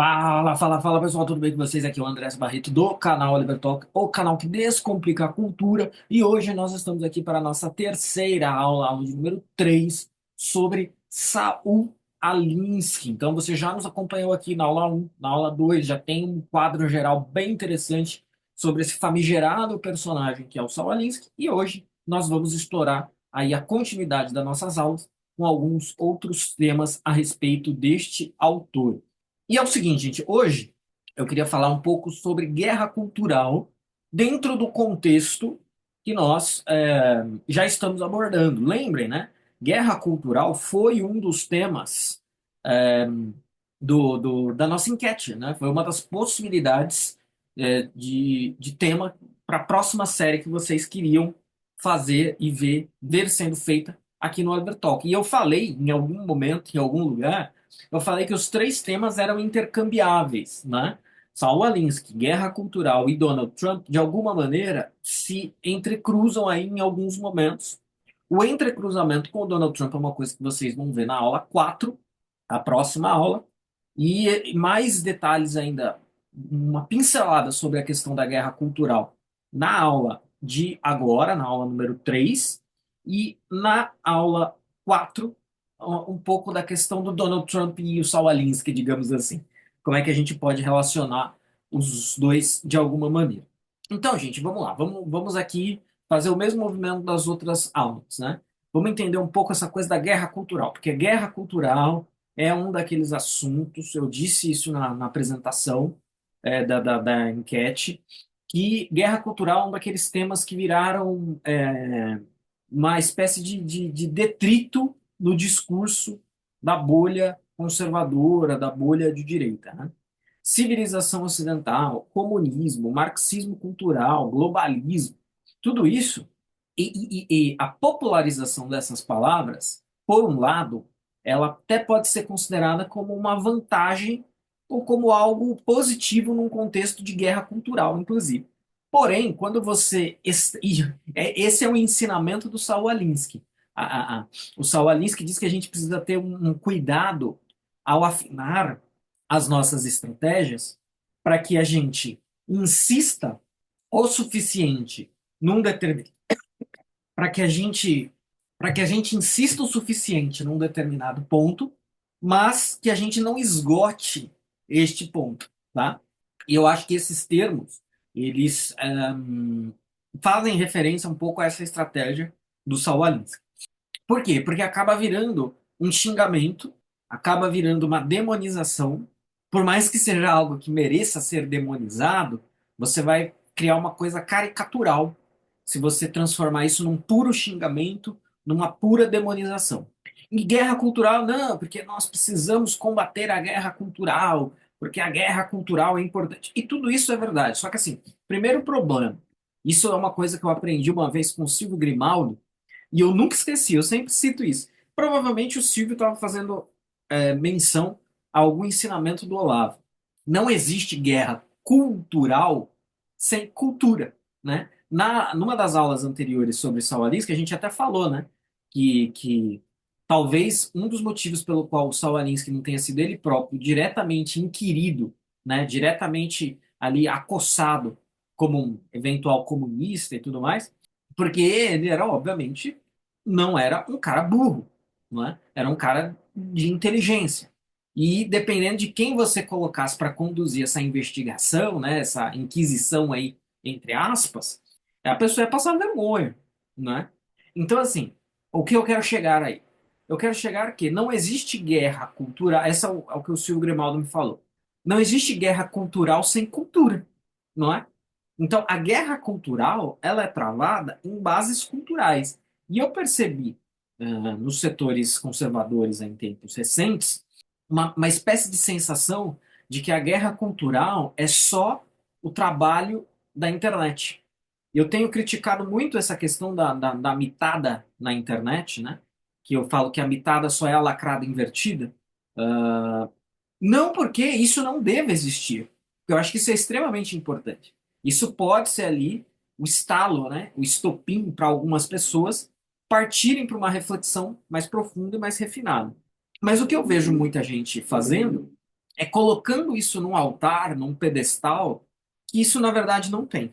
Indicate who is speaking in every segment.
Speaker 1: Fala pessoal, tudo bem com vocês? Aqui é o Andrés Barreto do canal Oliver Talk, o canal que descomplica a cultura. E hoje nós estamos aqui para a nossa terceira aula, aula de número 3 sobre Saul Alinsky. Então você já nos acompanhou aqui na aula um, na aula 2 já tem um quadro geral bem interessante sobre esse famigerado personagem que é o Saul Alinsky. E hoje nós vamos explorar aí a continuidade das nossas aulas com alguns outros temas a respeito deste autor. E é o seguinte, gente, hoje eu queria falar um pouco sobre guerra cultural dentro do contexto que nós já estamos abordando. Lembrem, né? Guerra cultural foi um dos temas é, da nossa enquete, né? Foi uma das possibilidades de tema para a próxima série que vocês queriam fazer e ver sendo feita aqui no Oliver Talk. E eu falei em algum momento, em algum lugar, eu falei que os três temas eram intercambiáveis, né? Saul Alinsky, Guerra Cultural e Donald Trump, de alguma maneira, se entrecruzam aí em alguns momentos. O entrecruzamento com o Donald Trump é uma coisa que vocês vão ver na aula 4, a próxima aula. E mais detalhes ainda, uma pincelada sobre a questão da guerra cultural na aula de agora, na aula número 3 e na aula 4 um pouco da questão do Donald Trump e o Saul Alinsky, digamos assim. Como é que a gente pode relacionar os dois de alguma maneira. Então, gente, vamos lá. Vamos aqui fazer o mesmo movimento das outras aulas, né? Vamos entender um pouco essa coisa da guerra cultural, porque guerra cultural é um daqueles assuntos, eu disse isso na apresentação da enquete, que guerra cultural é um daqueles temas que viraram uma espécie de detrito no discurso da bolha conservadora, da bolha de direita, né? Civilização ocidental, comunismo, marxismo cultural, globalismo, tudo isso, e a popularização dessas palavras, por um lado, ela até pode ser considerada como uma vantagem ou como algo positivo num contexto de guerra cultural, inclusive. Porém, quando você. Esse é o ensinamento do Saul Alinsky. O Saul Alinsky diz que a gente precisa ter um cuidado ao afinar as nossas estratégias para que a gente insista o suficiente num determinado. Para que a gente insista o suficiente num determinado ponto, mas que a gente não esgote este ponto, tá? E eu acho que esses termos, eles fazem referência um pouco a essa estratégia do Saul Alinsky. Por quê? Porque acaba virando um xingamento, acaba virando uma demonização. Por mais que seja algo que mereça ser demonizado, você vai criar uma coisa caricatural se você transformar isso num puro xingamento, numa pura demonização. E guerra cultural, não, porque nós precisamos combater a guerra cultural, porque a guerra cultural é importante. E tudo isso é verdade. Só que assim, primeiro problema, isso é uma coisa que eu aprendi uma vez com o Silvio Grimaldo, e eu nunca esqueci, eu sempre cito isso. Provavelmente o Silvio estava fazendo menção a algum ensinamento do Olavo. Não existe guerra cultural sem cultura, né? Numa das aulas anteriores sobre Saul Alinsky, a gente até falou, né? Que talvez um dos motivos pelo qual o Saul Alinsky não tenha sido ele próprio diretamente inquirido, né? Diretamente ali acossado como um eventual comunista e tudo mais, porque ele era, obviamente, não era um cara burro, não é? Era um cara de inteligência. E dependendo de quem você colocasse para conduzir essa investigação, né, essa inquisição aí, entre aspas, a pessoa ia passar vergonha, né? Então, assim, o que eu quero chegar aí? Eu quero chegar que não existe guerra cultural, essa é o que o Silvio Grimaldo me falou. Não existe guerra cultural sem cultura, não é? Então, a guerra cultural, ela é travada em bases culturais. E eu percebi, nos setores conservadores em tempos recentes, uma espécie de sensação de que a guerra cultural é só o trabalho da internet. Eu tenho criticado muito essa questão da mitada na internet, né? Que eu falo que a mitada só é a lacrada invertida. Não porque isso não deve existir. Eu acho que isso é extremamente importante. Isso pode ser ali o estalo, né? O estopim para algumas pessoas partirem para uma reflexão mais profunda e mais refinada. Mas o que eu vejo muita gente fazendo é colocando isso num altar, num pedestal, que isso na verdade não tem.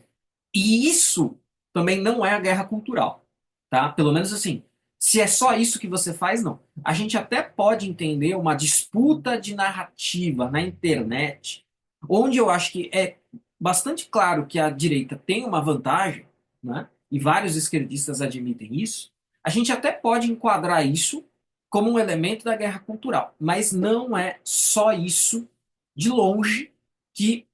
Speaker 1: E isso também não é a guerra cultural, tá? Pelo menos assim, se é só isso que você faz, não. A gente até pode entender uma disputa de narrativa na internet, onde eu acho que é bastante claro que a direita tem uma vantagem, né? E vários esquerdistas admitem isso. A gente até pode enquadrar isso como um elemento da guerra cultural, mas não é só isso, de longe, que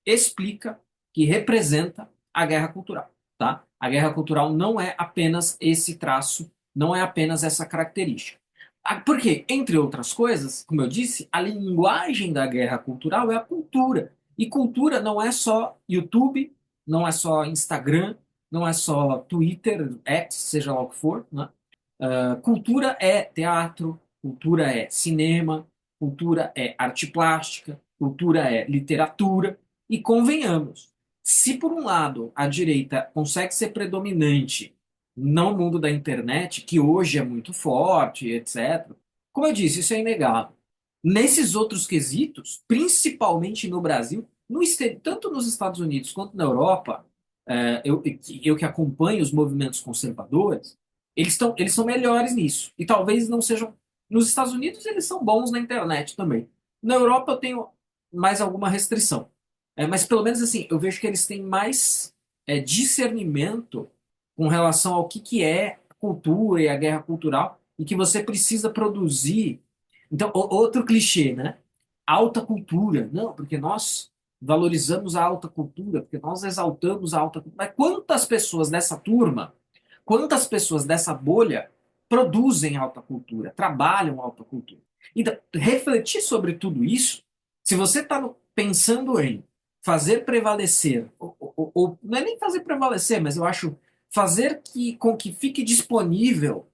Speaker 1: explica, que representa a guerra cultural, tá? A guerra cultural não é apenas esse traço, não é apenas essa característica. Porque, entre outras coisas, como eu disse, a linguagem da guerra cultural é a cultura. E cultura não é só YouTube, não é só Instagram, não é só Twitter, X, seja lá o que for, né? Cultura é teatro, cultura é cinema, cultura é arte plástica, cultura é literatura. E convenhamos, se por um lado a direita consegue ser predominante no mundo da internet, que hoje é muito forte, etc., como eu disse, isso é inegável. Nesses outros quesitos, principalmente no Brasil, tanto nos Estados Unidos quanto na Europa, eu que acompanho os movimentos conservadores, eles são melhores nisso. E talvez não sejam. Nos Estados Unidos, eles são bons na internet também. Na Europa, eu tenho mais alguma restrição. Mas pelo menos assim, eu vejo que eles têm mais discernimento com relação ao que é a cultura e a guerra cultural e que você precisa produzir. Então, outro clichê, né? Alta cultura. Não, porque nós valorizamos a alta cultura, porque nós exaltamos a alta cultura. Mas quantas pessoas dessa turma, quantas pessoas dessa bolha produzem alta cultura, trabalham alta cultura? Então, refletir sobre tudo isso, se você está pensando em fazer prevalecer, ou não é nem fazer prevalecer, mas eu acho fazer com que fique disponível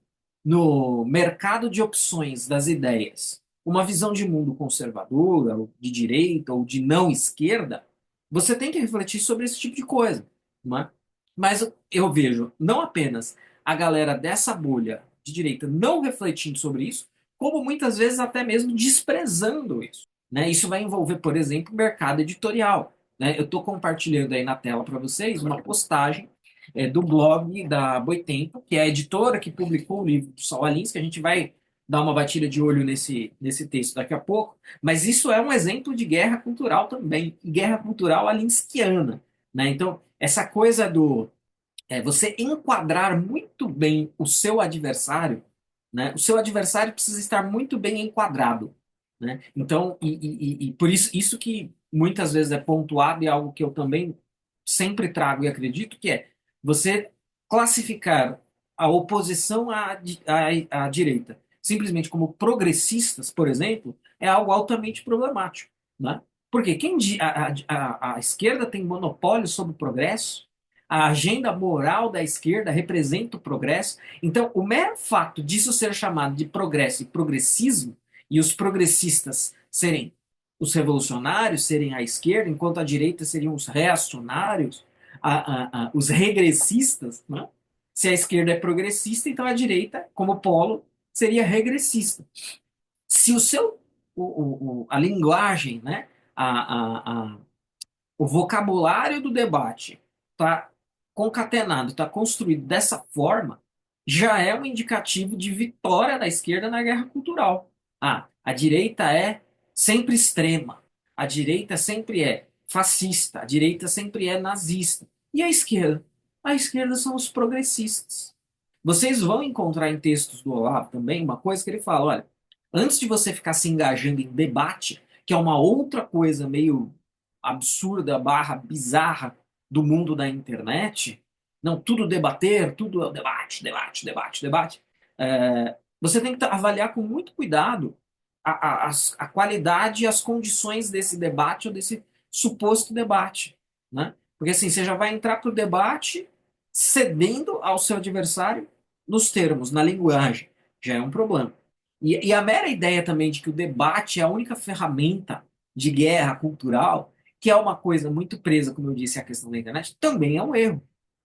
Speaker 1: no mercado de opções das ideias uma visão de mundo conservadora, ou de direita, ou de não esquerda, você tem que refletir sobre esse tipo de coisa, não é? Mas eu vejo não apenas a galera dessa bolha de direita não refletindo sobre isso, como muitas vezes até mesmo desprezando isso. Né? Isso vai envolver, por exemplo, o mercado editorial. Né? Eu estou compartilhando aí na tela para vocês uma postagem do blog da Boitempo, que é a editora que publicou o livro do Saul Alinsky, que a gente vai dar uma batida de olho nesse texto daqui a pouco, mas isso é um exemplo de guerra cultural também, guerra cultural alinskiana. Né? Então, essa coisa do você enquadrar muito bem o seu adversário, né? O seu adversário precisa estar muito bem enquadrado. Né? Então, e por isso que muitas vezes é pontuado e é algo que eu também sempre trago e acredito, que é você classificar a oposição à direita simplesmente como progressistas, por exemplo, é algo altamente problemático. Né? Porque a esquerda tem monopólio sobre o progresso, a agenda moral da esquerda representa o progresso. Então, o mero fato disso ser chamado de progresso e progressismo, e os progressistas serem os revolucionários, serem a esquerda, enquanto a direita seriam os reacionários, os regressistas, né? Se a esquerda é progressista, então a direita, como polo, seria regressista. Se o seu, a linguagem, né? O vocabulário do debate está concatenado, está construído dessa forma, já é um indicativo de vitória da esquerda na guerra cultural. A direita é sempre extrema, a direita sempre é fascista, a direita sempre é nazista. E a esquerda? A esquerda são os progressistas. Vocês vão encontrar em textos do Olavo também uma coisa que ele fala: olha, antes de você ficar se engajando em debate, que é uma outra coisa meio absurda, barra bizarra do mundo da internet, não, tudo debater, tudo é debate, debate, debate, debate. Você tem que avaliar com muito cuidado a qualidade e as condições desse debate ou desse suposto debate. Né? Porque assim, você já vai entrar para o debate cedendo ao seu adversário nos termos, na linguagem. Já é um problema. E a mera ideia também de que o debate é a única ferramenta de guerra cultural, que é uma coisa muito presa, como eu disse, à questão da internet, também é um erro.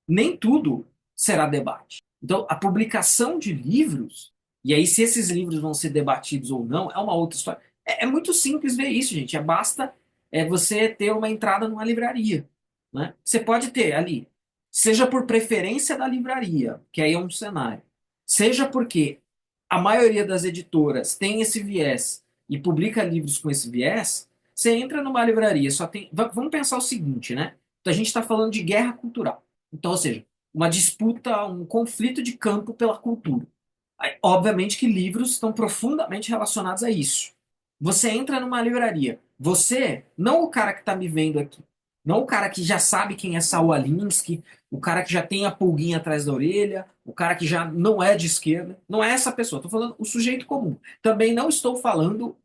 Speaker 1: Nem tudo será debate. Então, a publicação de livros, e aí se esses livros vão ser debatidos ou não, é uma outra história. É muito simples ver isso, gente. Basta você ter uma entrada numa livraria, né? Você pode ter ali, seja por preferência da livraria, que aí é um cenário, seja porque a maioria das editoras tem esse viés e publica livros com esse viés. Você entra numa livraria, só tem. Vamos pensar o seguinte, né? Então, a gente está falando de guerra cultural. Então, ou seja, uma disputa, um conflito de campo pela cultura. Aí, obviamente que livros estão profundamente relacionados a isso. Você entra numa livraria. Você, não o cara que está me vendo aqui, não o cara que já sabe quem é Saul Alinsky, o cara que já tem a pulguinha atrás da orelha, o cara que já não é de esquerda. Não é essa pessoa. Estou falando o sujeito comum. Também não estou falando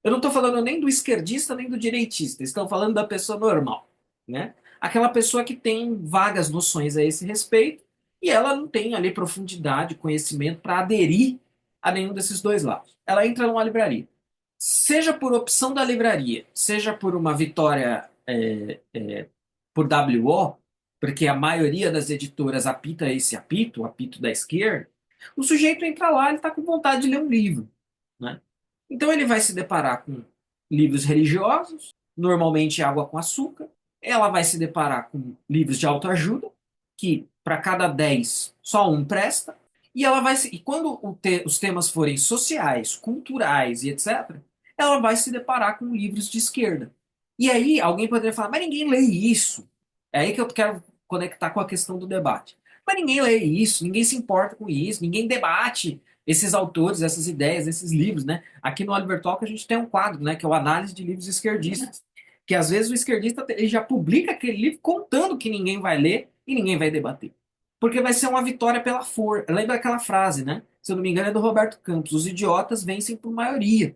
Speaker 1: eu não estou falando nem do esquerdista nem do direitista. Estou falando da pessoa normal, né? Aquela pessoa que tem vagas noções a esse respeito e ela não tem ali profundidade, conhecimento para aderir a nenhum desses dois lados. Ela entra numa livraria. Seja por opção da livraria, seja por uma vitória por WO, porque a maioria das editoras apita esse apito, o apito da esquerda, o sujeito entra lá, ele está com vontade de ler um livro, né? Então ele vai se deparar com livros religiosos, normalmente água com açúcar. Ela vai se deparar com livros de autoajuda, que para cada 10 só um presta. E quando os temas forem sociais, culturais e etc., ela vai se deparar com livros de esquerda. E aí alguém poderia falar, mas ninguém lê isso. É aí que eu quero conectar com a questão do debate. Mas ninguém lê isso, ninguém se importa com isso, ninguém debate esses autores, essas ideias, esses livros, né? Aqui no Oliver Talk a gente tem um quadro, né, que é o análise de livros esquerdistas, que às vezes o esquerdista ele já publica aquele livro contando que ninguém vai ler e ninguém vai debater. Porque vai ser uma vitória pela força. Lembra aquela frase, né? Se eu não me engano é do Roberto Campos, os idiotas vencem por maioria.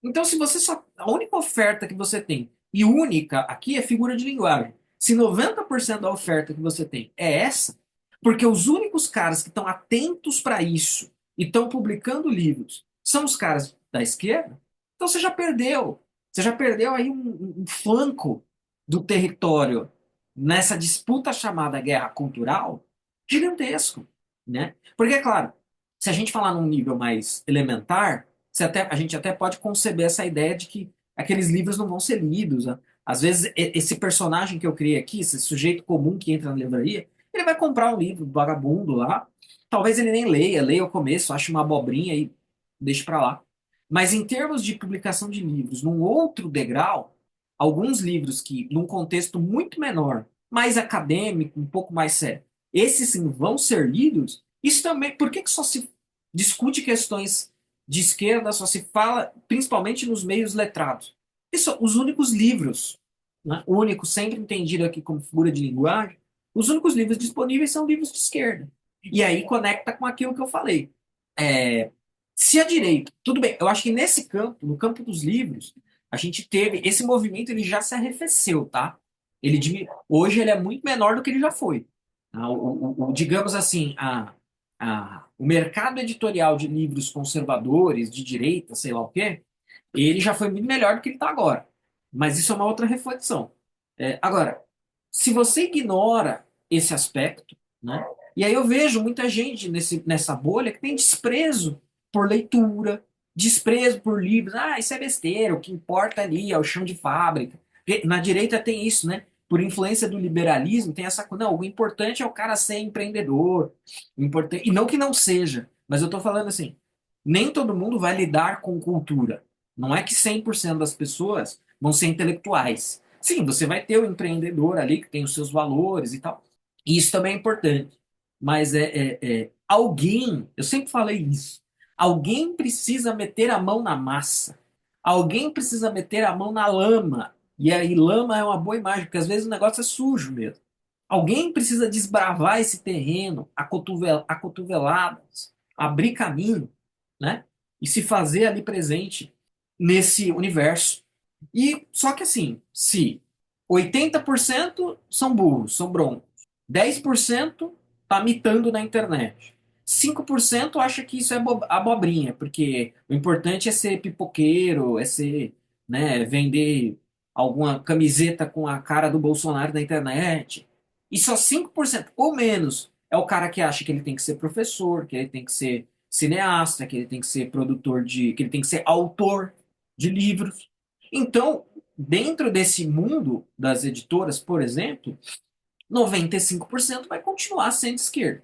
Speaker 1: Então se você só a única oferta que você tem, e única aqui é figura de linguagem. Se 90% da oferta que você tem é essa, porque os únicos caras que estão atentos para isso e estão publicando livros são os caras da esquerda, então você já perdeu. Você já perdeu aí um flanco do território nessa disputa chamada guerra cultural gigantesco, né? Porque, é claro, se a gente falar num nível mais elementar, a gente até pode conceber essa ideia de que aqueles livros não vão ser lidos, né? Às vezes, esse personagem que eu criei aqui, esse sujeito comum que entra na livraria, ele vai comprar um livro vagabundo lá. Talvez ele nem leia o começo, ache uma abobrinha e deixe para lá. Mas em termos de publicação de livros, num outro degrau, alguns livros que, num contexto muito menor, mais acadêmico, um pouco mais sério, esses sim vão ser lidos. Isso também, por que só se discute questões de esquerda, só se fala, principalmente nos meios letrados? Isso, os únicos livros, né, o único, sempre entendido aqui como figura de linguagem, os únicos livros disponíveis são livros de esquerda. E aí conecta com aquilo que eu falei. É, se a direita, tudo bem, eu acho que nesse campo, no campo dos livros, a gente teve, esse movimento ele já se arrefeceu, tá? Hoje ele é muito menor do que ele já foi. Tá? Digamos assim, o mercado editorial de livros conservadores, de direita, sei lá o quê, ele já foi muito melhor do que ele está agora. Mas isso é uma outra reflexão. Agora, se você ignora esse aspecto, né? E aí eu vejo muita gente nessa bolha que tem desprezo por leitura, desprezo por livros. Ah, isso é besteira, o que importa ali é o chão de fábrica. Porque na direita tem isso, né? Por influência do liberalismo, tem essa coisa. Não, o importante é o cara ser empreendedor. E não que não seja, mas eu estou falando assim, nem todo mundo vai lidar com cultura. Não é que 100% das pessoas vão ser intelectuais. Sim, você vai ter o empreendedor ali que tem os seus valores e tal. E isso também é importante. Mas alguém, eu sempre falei isso, alguém precisa meter a mão na massa. Alguém precisa meter a mão na lama. E aí, lama é uma boa imagem, porque às vezes o negócio é sujo mesmo. Alguém precisa desbravar esse terreno a cotoveladas, abrir caminho, né? E se fazer ali presente nesse universo. E só que assim, se 80% são burros, são broncos, 10% tá mitando na internet, 5% acha que isso é abobrinha, porque o importante é ser pipoqueiro, é ser, né, vender alguma camiseta com a cara do Bolsonaro na internet. E só 5% ou menos é o cara que acha que ele tem que ser professor, que ele tem que ser cineasta, que ele tem que ser produtor que ele tem que ser autor. de livros. Então, dentro desse mundo das editoras, por exemplo, 95% vai continuar sendo esquerda.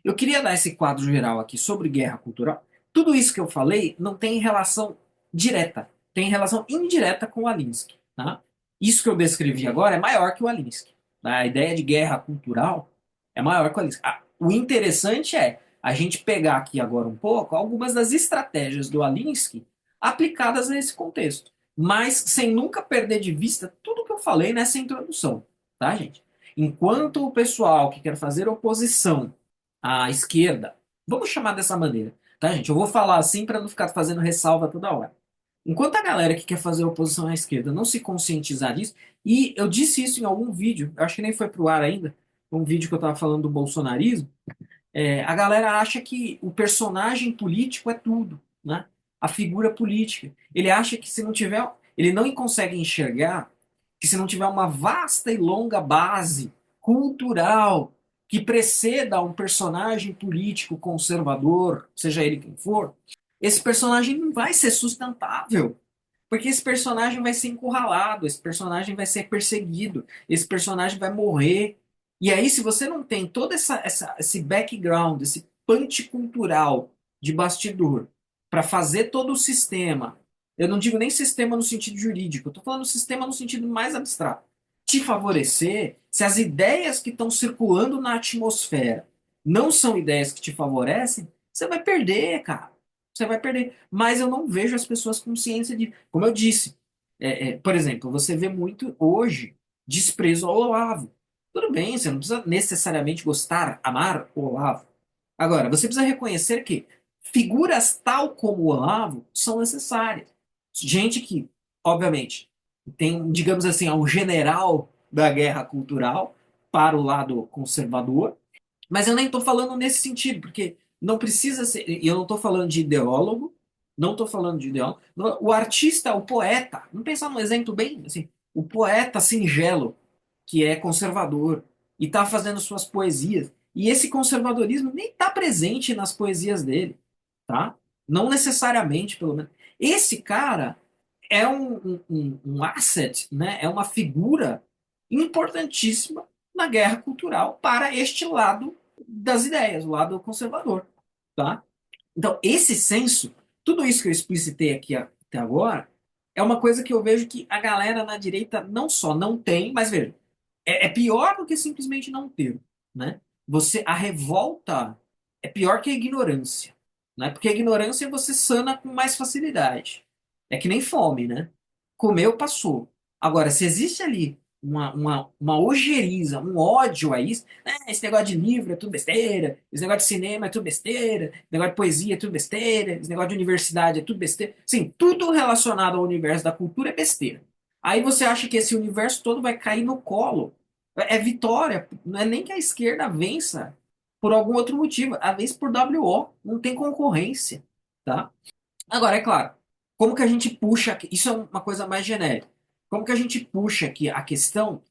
Speaker 1: Eu queria dar esse quadro geral aqui sobre guerra cultural. Tudo isso que eu falei não tem relação direta, tem relação indireta com o Alinsky. Tá? Isso que eu descrevi agora é maior que o Alinsky. Tá? A ideia de guerra cultural é maior que o Alinsky. O interessante é a gente pegar aqui agora um pouco algumas das estratégias do Alinsky aplicadas nesse contexto, mas sem nunca perder de vista tudo que eu falei nessa introdução, tá, gente? Enquanto o pessoal que quer fazer oposição à esquerda, vamos chamar dessa maneira, tá, gente? Eu vou falar assim para não ficar fazendo ressalva toda hora. Enquanto a galera que quer fazer oposição à esquerda não se conscientizar disso, e eu disse isso em algum vídeo, eu acho que nem foi pro ar ainda, um vídeo que eu estava falando do bolsonarismo, a galera acha que o personagem político é tudo, né? A figura política. Ele acha que se não tiver, ele não consegue enxergar que se não tiver uma vasta e longa base cultural que preceda um personagem político conservador, seja ele quem for, esse personagem não vai ser sustentável. Porque esse personagem vai ser encurralado, esse personagem vai ser perseguido, esse personagem vai morrer. E aí, se você não tem todo esse background, esse punch cultural de bastidor, para fazer todo o sistema, eu não digo nem sistema no sentido jurídico, eu estou falando sistema no sentido mais abstrato, te favorecer, se as ideias que estão circulando na atmosfera não são ideias que te favorecem, você vai perder, cara. Você vai perder. Mas eu não vejo as pessoas com ciência de. Como eu disse, por exemplo, você vê muito hoje desprezo ao Olavo. Tudo bem, você não precisa necessariamente gostar, amar o Olavo. Agora, você precisa reconhecer que figuras tal como o Olavo são necessárias. Gente que, obviamente, tem, digamos assim, um general da guerra cultural para o lado conservador, mas eu nem estou falando nesse sentido, porque não precisa ser. E eu não estou falando de ideólogo, não estou falando de ideólogo. O artista, o poeta, vamos pensar num exemplo bem assim: o poeta singelo, que é conservador, e está fazendo suas poesias. E esse conservadorismo nem está presente nas poesias dele, tá? Não necessariamente, pelo menos. Esse cara é um asset, né? É uma figura importantíssima na guerra cultural para este lado das ideias, o lado conservador, tá? Então, esse senso, tudo isso que eu explicitei aqui até agora, é uma coisa que eu vejo que a galera na direita não só não tem, mas veja, é pior do que simplesmente não ter, né? A revolta é pior que a ignorância, né? Porque a ignorância você sana com mais facilidade. É que nem fome, né? Comeu, passou. Agora, se existe ali uma ojeriza, um ódio a isso, esse negócio de livro é tudo besteira, esse negócio de cinema é tudo besteira, esse negócio de poesia é tudo besteira, esse negócio de universidade é tudo besteira. Sim, tudo relacionado ao universo da cultura é besteira. Aí você acha que esse universo todo vai cair no colo. É vitória, não é nem que a esquerda vença por algum outro motivo, a vez por WO, não tem concorrência, tá? Agora, é claro, como que a gente puxa, isso é uma coisa mais genérica, como que a gente puxa aqui a questão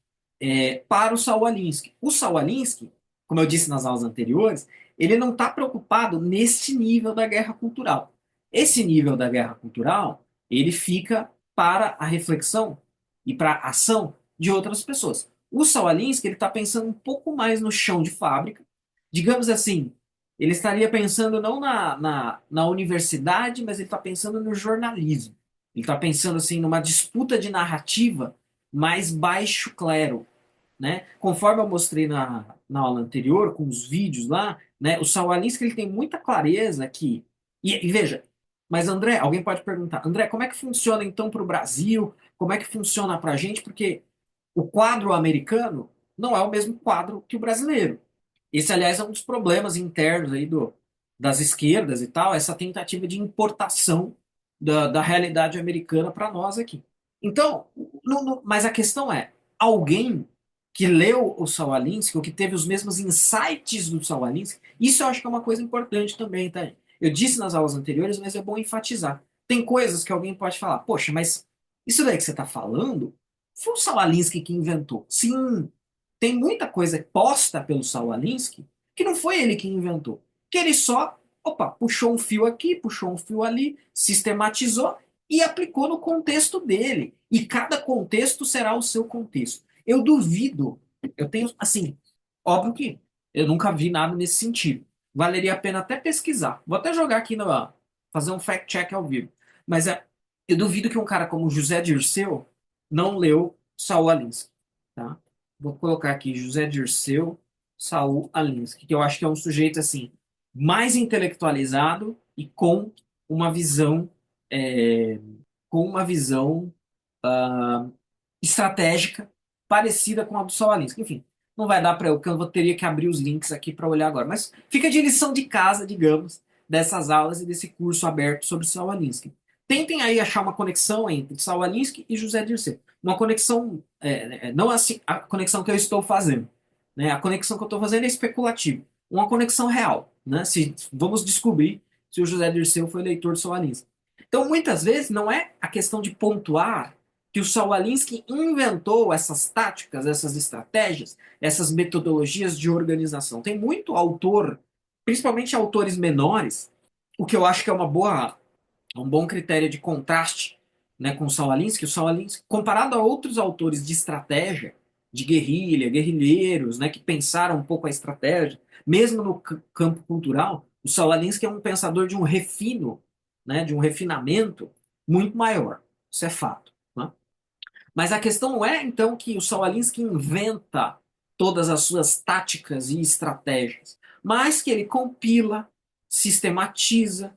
Speaker 1: para o Saul Alinsky? O Saul Alinsky, como eu disse nas aulas anteriores, ele não está preocupado neste nível da guerra cultural. Esse nível da guerra cultural, ele fica para a reflexão e para a ação de outras pessoas. O Saul Alinsky, ele está pensando um pouco mais no chão de fábrica, digamos assim, ele estaria pensando não na universidade, mas ele está pensando no jornalismo. Ele está pensando assim numa disputa de narrativa mais baixo clero, né? Conforme eu mostrei na aula anterior, com os vídeos lá, né? O Saul Alinsky, ele tem muita clareza que... E veja, mas André, alguém pode perguntar, André, como é que funciona então para o Brasil? Como é que funciona para a gente? Porque o quadro americano não é o mesmo quadro que o brasileiro. Esse, aliás, é um dos problemas internos aí das esquerdas e tal, essa tentativa de importação da realidade americana para nós aqui. Então, mas a questão é, alguém que leu o Saul Alinsky, ou que teve os mesmos insights do Saul Alinsky, isso eu acho que é uma coisa importante também, tá? Eu disse nas aulas anteriores, mas é bom enfatizar. Tem coisas que alguém pode falar, poxa, mas isso daí que você está falando foi o Saul Alinsky que inventou. Sim, tem muita coisa posta pelo Saul Alinsky que não foi ele que inventou. Que ele só, opa, puxou um fio aqui, puxou um fio ali, sistematizou e aplicou no contexto dele. E cada contexto será o seu contexto. Eu duvido, eu tenho, assim, óbvio que eu nunca vi nada nesse sentido. Valeria a pena até pesquisar. Vou até jogar aqui no, fazer um fact-check ao vivo. Mas eu duvido que um cara como José Dirceu não leu Saul Alinsky, tá? Vou colocar aqui José Dirceu, Saul Alinsky, que eu acho que é um sujeito assim mais intelectualizado e uma visão é, com uma visão estratégica parecida com a do Sawalinski. Enfim, não vai dar para eu, porque eu teria que abrir os links aqui para olhar agora. Mas fica de lição de casa, digamos, dessas aulas e desse curso aberto sobre Sawalinski. Tentem aí achar uma conexão entre Sawalinski e José Dirceu. Uma conexão, não assim, a conexão que eu estou fazendo. Né? A conexão que eu estou fazendo é especulativa. Uma conexão real. Né? Se, vamos descobrir se o José Dirceu foi leitor de Sawalinski. Então, muitas vezes, não é a questão de pontuar que o Saul Alinsky inventou essas táticas, essas estratégias, essas metodologias de organização. Tem muito autor, principalmente autores menores, o que eu acho que é um bom critério de contraste, né, com o Saul Alinsky. O Saul Alinsky, comparado a outros autores de estratégia, de guerrilha, guerrilheiros, né, que pensaram um pouco a estratégia, mesmo no campo cultural, o Saul Alinsky é um pensador de um refino, né, de um refinamento muito maior. Isso é fato. Né? Mas a questão não é, então, que o Saul Alinsky inventa todas as suas táticas e estratégias, mas que ele compila, sistematiza,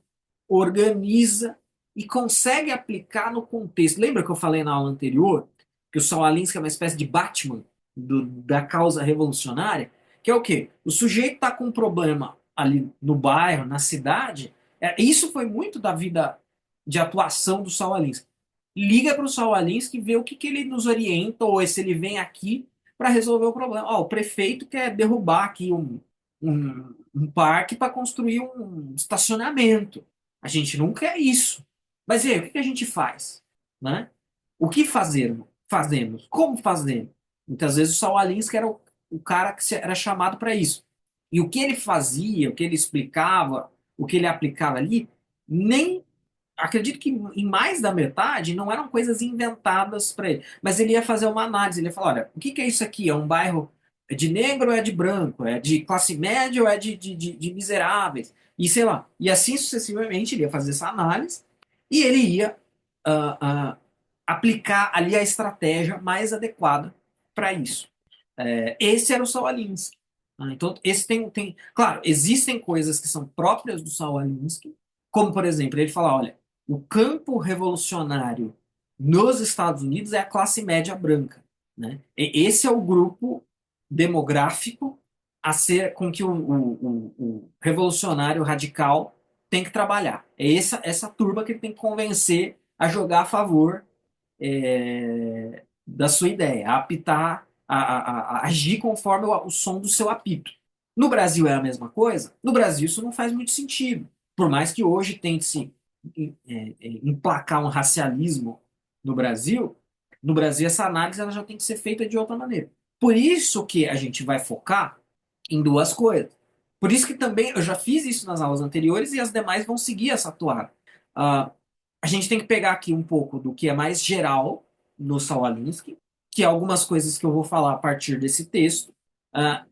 Speaker 1: organiza e consegue aplicar no contexto. Lembra que eu falei na aula anterior que o Saul Alinsky é uma espécie de Batman da causa revolucionária? Que é o quê? O sujeito está com um problema ali no bairro, na cidade. Isso foi muito da vida de atuação do Saul Alinsky. Liga para o Saul Alinsky e vê o que, que ele nos orienta, ou se ele vem aqui para resolver o problema. Ó, o prefeito quer derrubar aqui um parque para construir um estacionamento. A gente não quer isso. Mas e aí, o que, que a gente faz? Né? O que fazemos? Como fazemos? Muitas vezes o Saul Alinsky era o cara que era chamado para isso. E o que ele fazia, o que ele explicava, o que ele aplicava ali, nem acredito que em mais da metade não eram coisas inventadas para ele, mas ele ia fazer uma análise, ele ia falar, olha, o que que é isso aqui? É um bairro de negro ou é de branco? É de classe média ou é de miseráveis? E sei lá, e assim sucessivamente ele ia fazer essa análise e ele ia ah, ah, aplicar ali a estratégia mais adequada para isso. Esse era o Saul Alinsky. Então, esse claro, existem coisas que são próprias do Saul Alinsky, como, por exemplo, ele fala, olha, o campo revolucionário nos Estados Unidos é a classe média branca. Né? Esse é o grupo demográfico a ser com que o revolucionário radical tem que trabalhar. É essa turma que ele tem que convencer a jogar a favor da sua ideia, a apitar, a agir conforme o som do seu apito. No Brasil é a mesma coisa? No Brasil isso não faz muito sentido. Por mais que hoje tente-se emplacar um racialismo no Brasil, no Brasil essa análise ela já tem que ser feita de outra maneira. Por isso que a gente vai focar em duas coisas. Por isso que também eu já fiz isso nas aulas anteriores e as demais vão seguir essa toada. Uh, a gente tem que pegar aqui um pouco do que é mais geral no Saul Alinsky, que é algumas coisas que eu vou falar a partir desse texto,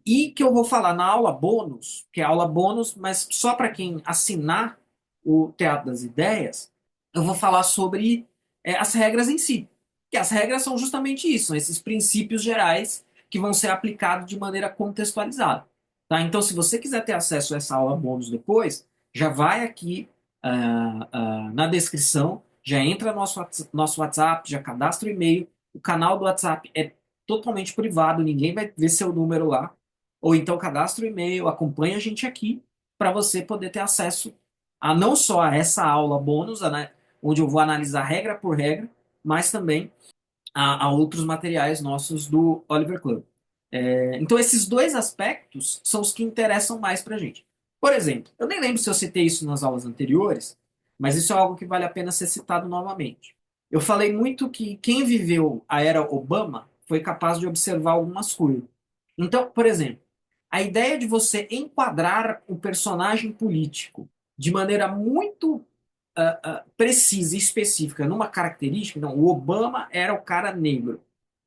Speaker 1: e que eu vou falar na aula bônus, que é aula bônus, mas só para quem assinar o Teatro das Ideias, eu vou falar sobre as regras em si. Que as regras são justamente isso, são esses princípios gerais que vão ser aplicados de maneira contextualizada. Tá? Então, se você quiser ter acesso a essa aula bônus depois, já vai aqui na descrição, já entra no nosso WhatsApp, já cadastra o e-mail. O canal do WhatsApp é totalmente privado, ninguém vai ver seu número lá. Ou então cadastra o e-mail, acompanha a gente aqui para você poder ter acesso a não só a essa aula bônus, né, onde eu vou analisar regra por regra, mas também a outros materiais nossos do Oliver Club. Então, esses dois aspectos são os que interessam mais para a gente. Por exemplo, eu nem lembro se eu citei isso nas aulas anteriores, mas isso é algo que vale a pena ser citado novamente. Eu falei muito que quem viveu a era Obama foi capaz de observar algumas coisas. Então, por exemplo, a ideia de você enquadrar o personagem político de maneira muito precisa e específica numa característica, não, o Obama era o cara negro,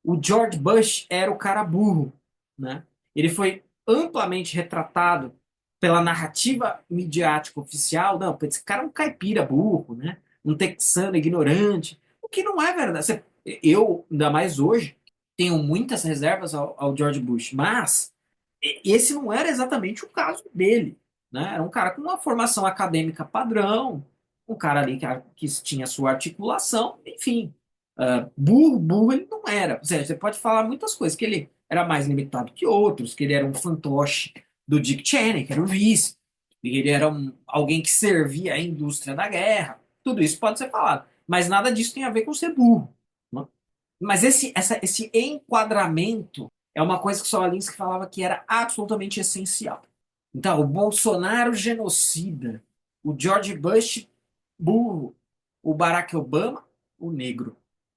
Speaker 1: o George Bush era o cara burro, né? Ele foi amplamente retratado pela narrativa midiática oficial, não, esse cara é um caipira burro, né? Um texano ignorante, o que não é verdade. Eu, ainda mais hoje, tenho muitas reservas ao George Bush, mas esse não era exatamente o caso dele, né? Era um cara com uma formação acadêmica padrão, um cara ali que tinha sua articulação, enfim. Burro, burro ele não era. Ou seja, você pode falar muitas coisas, que ele era mais limitado que outros, que ele era um fantoche do Dick Cheney, que era o vice, e ele era alguém que servia à indústria da guerra. Tudo isso pode ser falado. Mas nada disso tem a ver com ser burro, né? Mas esse enquadramento é uma coisa que o Sawalinsky falava que era absolutamente essencial. Então, o Bolsonaro genocida, o George Bush burro, o Barack Obama, o negro.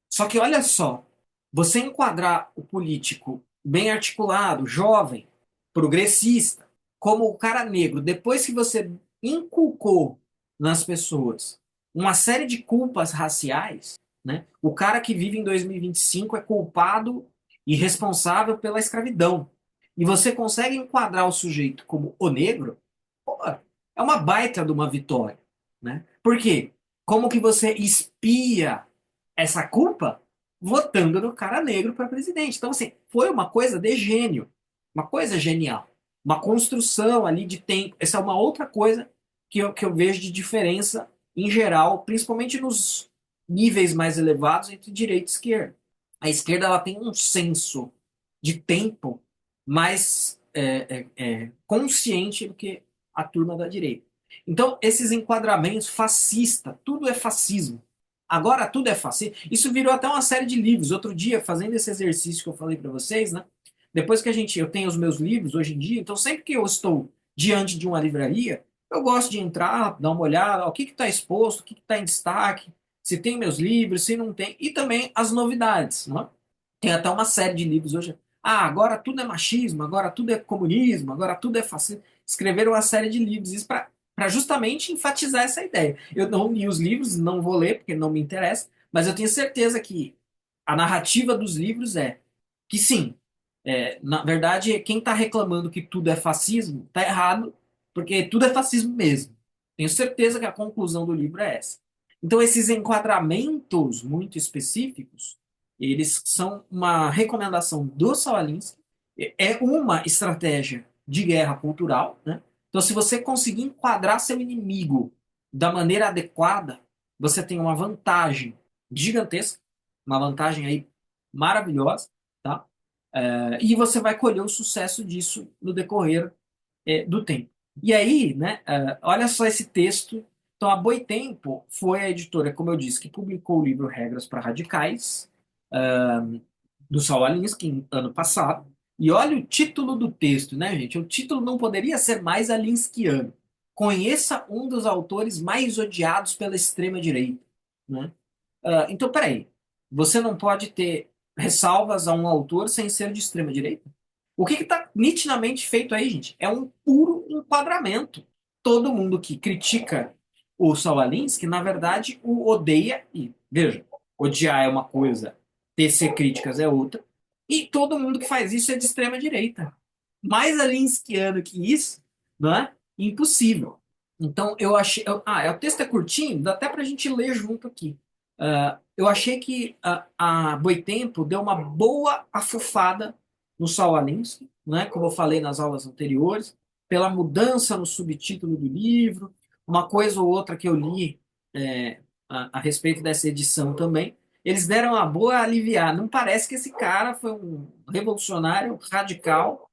Speaker 1: Só que olha só, você enquadrar o político bem articulado, jovem, progressista, como o cara negro, depois que você inculcou nas pessoas uma série de culpas raciais, né? O cara que vive em 2025 é culpado e responsável pela escravidão. E você consegue enquadrar o sujeito como o negro, pô, é uma baita de uma vitória, né? Por quê? Como que você espia essa culpa? Votando no cara negro para presidente. Então, assim, foi uma coisa de gênio, uma coisa genial, uma construção ali de tempo. Essa é uma outra coisa que eu vejo de diferença em geral, principalmente nos níveis mais elevados entre direita e esquerda. A esquerda ela tem um senso de tempo mais consciente do que a turma da direita. Então, esses enquadramentos fascista, tudo é fascismo. Agora tudo é fascismo. Isso virou até uma série de livros. Outro dia, fazendo esse exercício que eu falei para vocês, né? Depois que eu tenho os meus livros hoje em dia, então sempre que eu estou diante de uma livraria, eu gosto de entrar, dar uma olhada, ó, o que está exposto, o que está em destaque, se tem meus livros, se não tem, e também as novidades, né? Tem até uma série de livros hoje. Ah, agora tudo é machismo, agora tudo é comunismo, agora tudo é fascismo. Escreveram uma série de livros, isso para justamente enfatizar essa ideia. Eu não li os livros, não vou ler porque não me interessa, mas eu tenho certeza que a narrativa dos livros é que sim, na verdade, quem está reclamando que tudo é fascismo está errado, porque tudo é fascismo mesmo. Tenho certeza que a conclusão do livro é essa. Então, esses enquadramentos muito específicos, eles são uma recomendação do Sawalinsky, é uma estratégia de guerra cultural, né? Então, se você conseguir enquadrar seu inimigo da maneira adequada, você tem uma vantagem gigantesca, uma vantagem aí maravilhosa, tá? E você vai colher o sucesso disso no decorrer do tempo. E aí, né, olha só esse texto. Então, a Boitempo foi a editora, como eu disse, que publicou o livro Regras para Radicais, do Saul Alinsky, ano passado. E olha o título do texto, né, gente? O título não poderia ser mais alinskiano. Conheça um dos autores mais odiados pela extrema-direita, né? Então, peraí. Você não pode ter ressalvas a um autor sem ser de extrema-direita? O que está nitidamente feito aí, gente? É um puro enquadramento. Todo mundo que critica o Saul Alinsky, na verdade, o odeia. E, veja, odiar é uma coisa, tecer críticas é outra. E todo mundo que faz isso é de extrema-direita. Mais alinskiano que isso, não é? Impossível. Então, eu achei. O texto é curtinho, dá até para a gente ler junto aqui. Eu achei que a Boitempo deu uma boa afufada no Saul Alinsky, né, como eu falei nas aulas anteriores, pela mudança no subtítulo do livro, uma coisa ou outra que eu li a respeito dessa edição também. Eles deram uma boa aliviada. Não parece que esse cara foi um revolucionário radical,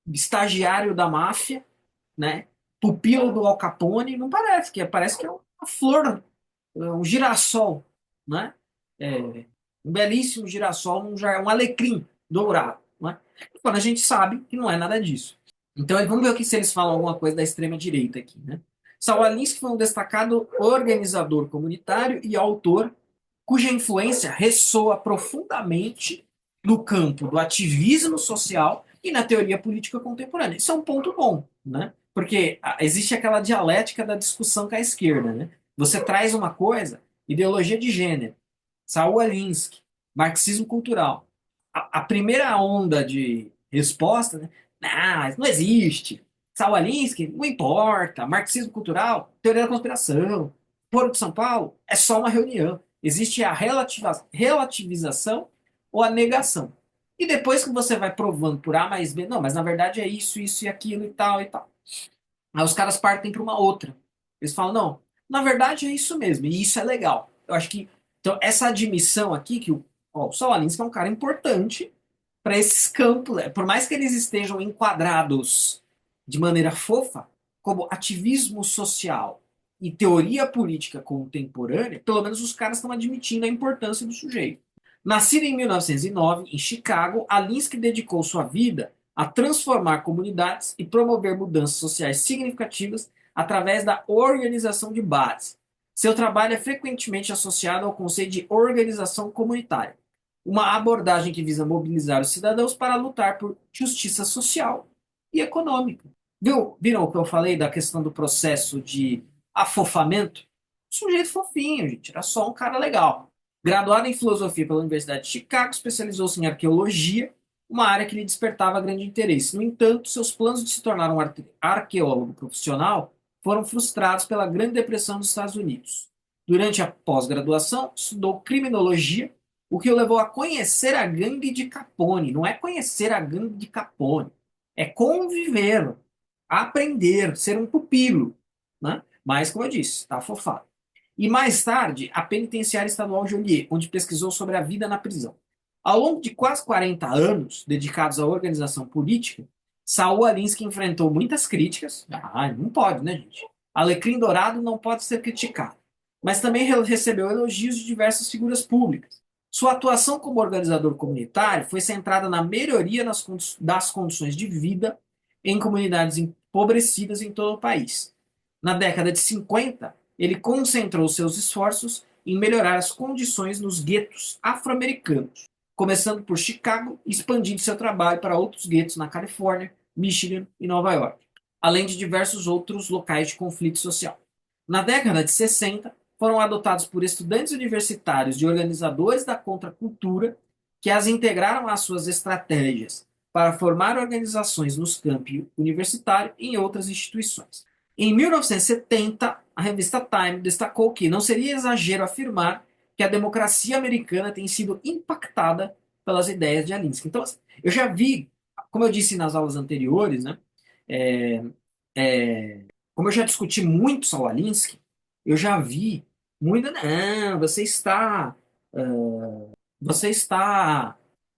Speaker 1: estagiário da máfia, né? Pupilo do Al Capone. Não parece que é uma flor, um girassol, né? É, um belíssimo girassol, um alecrim dourado, né? Quando a gente sabe que não é nada disso. Então, vamos ver o que se eles falam alguma coisa da extrema-direita aqui, né? Saul Alinsky foi um destacado organizador comunitário e autor cuja influência ressoa profundamente no campo do ativismo social e na teoria política contemporânea. Isso é um ponto bom, né? Porque existe aquela dialética da discussão com a esquerda, né? Você traz uma coisa, ideologia de gênero, Saul Alinsky, marxismo cultural. A primeira onda de resposta, né? Não, não existe. Saul Alinsky, não importa. Marxismo cultural, teoria da conspiração. Foro de São Paulo, é só uma reunião. Existe a relativização ou a negação. E depois que você vai provando por A mais B, não, mas na verdade é isso e aquilo e tal e tal. Aí os caras partem para uma outra. Eles falam, não, na verdade é isso mesmo, e isso é legal. Eu acho que então, essa admissão aqui, que o Saul Alinsky é um cara importante para esses campos, né? Por mais que eles estejam enquadrados de maneira fofa, como ativismo social e teoria política contemporânea, pelo menos os caras estão admitindo a importância do sujeito. Nascido em 1909, em Chicago, Alinsky dedicou sua vida a transformar comunidades e promover mudanças sociais significativas através da organização de base. Seu trabalho é frequentemente associado ao conceito de organização comunitária, uma abordagem que visa mobilizar os cidadãos para lutar por justiça social e econômica. Viram o que eu falei da questão do processo de afofamento? Sujeito fofinho, gente, era só um cara legal. Graduado em filosofia pela Universidade de Chicago, especializou-se em arqueologia, uma área que lhe despertava grande interesse. No entanto, seus planos de se tornar um arqueólogo profissional foram frustrados pela Grande Depressão dos Estados Unidos. Durante a pós-graduação, estudou criminologia, o que o levou a conhecer a gangue de Capone. Não é conhecer a gangue de Capone, é conviver, aprender, ser um pupilo. Né? Mas, como eu disse, está afofado. E mais tarde, a Penitenciária Estadual Joliet, onde pesquisou sobre a vida na prisão. Ao longo de quase 40 anos dedicados à organização política, Saul Alinsky enfrentou muitas críticas. Ah, não pode, né, gente? Alecrim Dourado não pode ser criticado. Mas também recebeu elogios de diversas figuras públicas. Sua atuação como organizador comunitário foi centrada na melhoria das condições de vida em comunidades empobrecidas em todo o país. Na década de 50, ele concentrou seus esforços em melhorar as condições nos guetos afro-americanos, começando por Chicago e expandindo seu trabalho para outros guetos na Califórnia, Michigan e Nova York, além de diversos outros locais de conflito social. Na década de 60, foram adotados por estudantes universitários e organizadores da contracultura que as integraram às suas estratégias para formar organizações nos campi universitário e em outras instituições. Em 1970, a revista Time destacou que não seria exagero afirmar que a democracia americana tem sido impactada pelas ideias de Alinsky. Então, assim, eu já vi, como eu disse nas aulas anteriores, né, é, como eu já discuti muito sobre o Alinsky, eu já vi muito, não, você está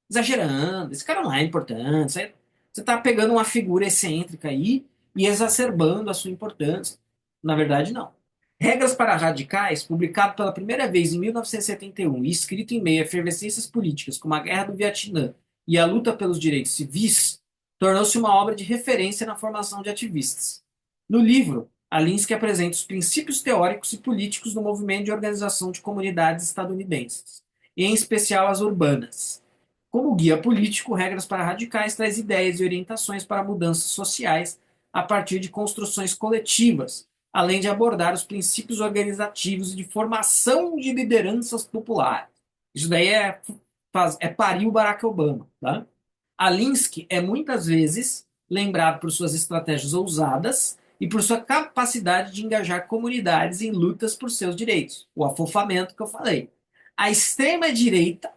Speaker 1: exagerando, esse cara não é importante, você está pegando uma figura excêntrica aí e exacerbando a sua importância. Na verdade, não. Regras para Radicais, publicado pela primeira vez em 1971 e escrito em meio a efervescências políticas como a Guerra do Vietnã e a luta pelos direitos civis, tornou-se uma obra de referência na formação de ativistas. No livro, Alinsky apresenta os princípios teóricos e políticos do movimento de organização de comunidades estadunidenses, e em especial as urbanas. Como guia político, Regras para Radicais traz ideias e orientações para mudanças sociais a partir de construções coletivas, além de abordar os princípios organizativos e de formação de lideranças populares. Isso daí é parir o Barack Obama. Tá? Alinsky é muitas vezes lembrado por suas estratégias ousadas e por sua capacidade de engajar comunidades em lutas por seus direitos, o afofamento que eu falei. A extrema-direita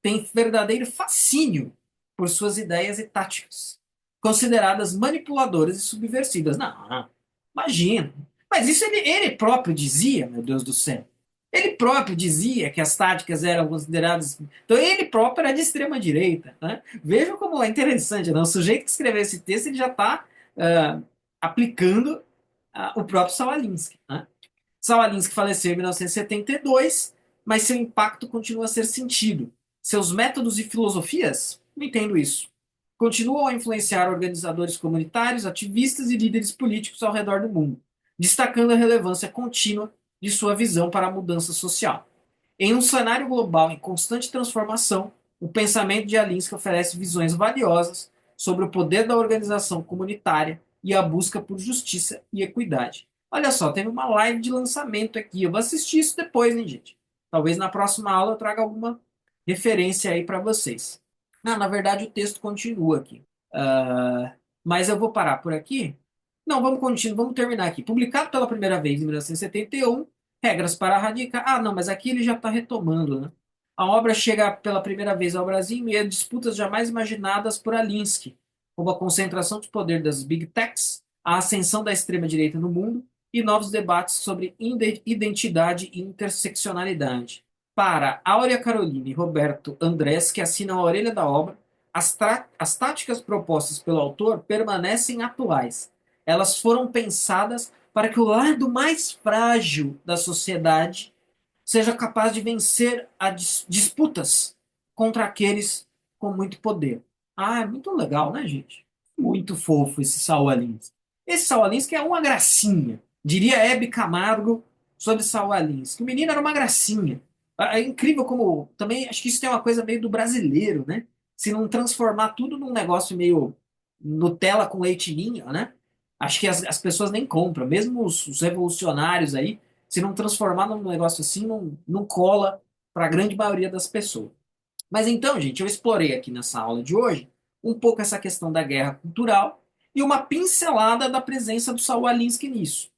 Speaker 1: tem verdadeiro fascínio por suas ideias e táticas, consideradas manipuladoras e subversivas. Não, imagina. Mas isso ele próprio dizia, meu Deus do céu. Ele próprio dizia que as táticas eram consideradas. Então, ele próprio era de extrema-direita. Né? Vejam como é interessante. Né? O sujeito que escreveu esse texto ele já está aplicando o próprio Saul Alinsky. Né? Saul Alinsky faleceu em 1972, mas seu impacto continua a ser sentido. Seus métodos e filosofias, não entendo isso, continuam a influenciar organizadores comunitários, ativistas e líderes políticos ao redor do mundo, destacando a relevância contínua de sua visão para a mudança social. Em um cenário global em constante transformação, o pensamento de Alinsky oferece visões valiosas sobre o poder da organização comunitária e a busca por justiça e equidade. Olha só, teve uma live de lançamento aqui. Eu vou assistir isso depois, hein, gente? Talvez na próxima aula eu traga alguma referência aí para vocês. Não, na verdade o texto continua aqui. Mas eu vou parar por aqui. Não, vamos continuar, vamos terminar aqui. Publicado pela primeira vez em 1971, Regras para Radicar. Ah, não, mas aqui ele já está retomando, né? A obra chega pela primeira vez ao Brasil em meio a disputas jamais imaginadas por Alinsky, como a concentração de poder das Big Techs, a ascensão da extrema-direita no mundo e novos debates sobre identidade e interseccionalidade. Para Áurea Carolina e Roberto Andrés, que assinam a orelha da obra, as táticas propostas pelo autor permanecem atuais. Elas foram pensadas para que o lado mais frágil da sociedade seja capaz de vencer as disputas contra aqueles com muito poder. Ah, é muito legal, né, gente? Muito fofo esse Saul Alinsky. Esse Saul Alinsky é uma gracinha. Diria Hebe Camargo sobre Saul Alinsky. O menino era uma gracinha. É incrível como... Também acho que isso tem uma coisa meio do brasileiro, né? Se não transformar tudo num negócio meio Nutella com leite ninho, né? Acho que as pessoas nem compram. Mesmo os revolucionários aí, se não transformar num negócio assim, não cola para a grande maioria das pessoas. Mas então, gente, eu explorei aqui nessa aula de hoje um pouco essa questão da guerra cultural e uma pincelada da presença do Saul Alinsky nisso.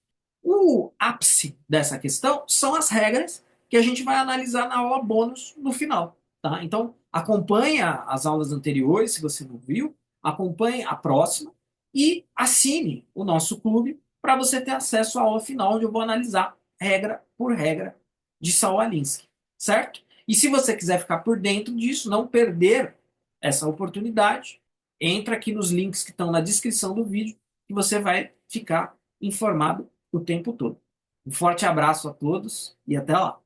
Speaker 1: O ápice dessa questão são as regras que a gente vai analisar na aula bônus no final. Tá? Então, acompanhe as aulas anteriores, se você não viu, acompanhe a próxima e assine o nosso clube para você ter acesso à aula final, onde eu vou analisar regra por regra de Saul Alinsky, certo? E se você quiser ficar por dentro disso, não perder essa oportunidade, entra aqui nos links que estão na descrição do vídeo que você vai ficar informado o tempo todo. Um forte abraço a todos e até lá!